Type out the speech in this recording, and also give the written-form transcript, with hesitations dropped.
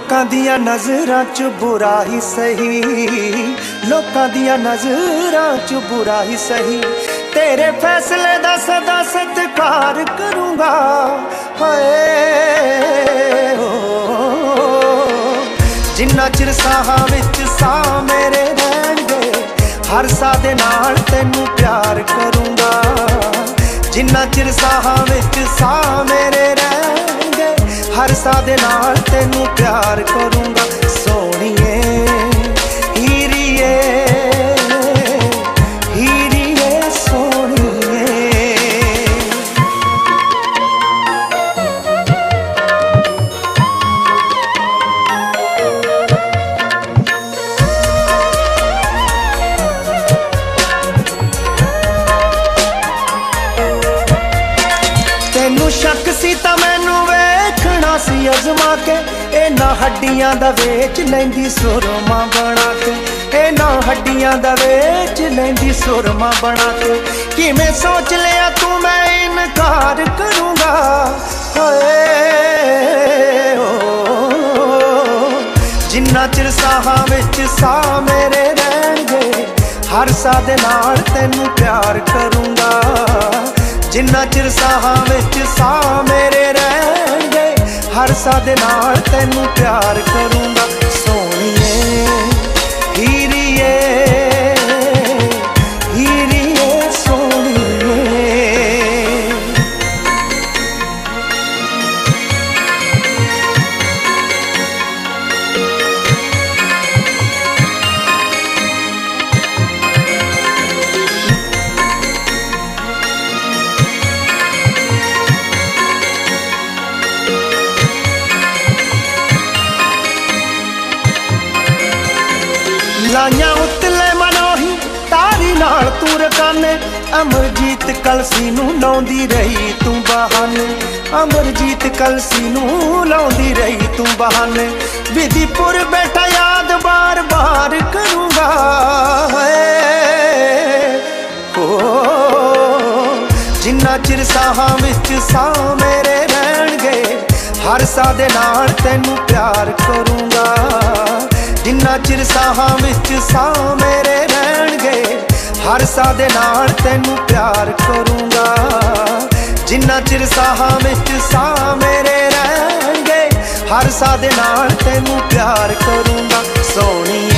लोकां दियां नज़रां च बुरा ही सही, लोकां दियां नज़रां च बुरा ही सही। तेरे फैसले दा सदा सत्कार करूँगा। हाय जिन्ना चिर साहां विच साह मेरे रहणगे, हर साह दे नाल तैनूं प्यार करूँगा। जिन्ना चिर साहां विच साह मेरे रहणगे, हर साह दे नाल तैनूं प्यार करूँगा। सोहणीए हीरीए हीरीए सोहणीए। तैनूं शक सी तां मैनूं वेखना सी अजमा के, इन्हां हड्डियां दा वेच लैंदी सुरमा बना के, इन्हां हड्डियां दा वेच लैंदी सुरमा बना के। किवें सोच लिया तू मैं इनकार करूँगा। जिन्ना चिर साहां विच साह मेरे रहणगे, हर साह दे नाल तैनूं प्यार करूँगा। जिन्ना चिर साहां विच साह मेरे रहणगे, हर साह दे नाल तैनूं प्यार करूँगा। सोहणीए हीरीए हीरीए सोहणीए। लाइयां उतले मनोही तारी नाल तू रकाने, अमरजीत कलसी नूं लाउंदी रही तू बहाने, अमरजीत कलसी नूं लाउंदी रही तू बहाने। विधिपुर बैठा याद बार बार करूँगा। जिन्ना चिर साहां विच साह मेरे रहणगे, हर साह दे नाल तैनूं प्यार करूँगा। जिन्ना चिर साहां विच साह मेरे रहणगे, हर साह दे नाल तैनूं प्यार करूँगा। जिन्ना चिर साहां विच साह मेरे रहणगे, हर साह दे नाल तैनूं प्यार करूँगा। सोहणीए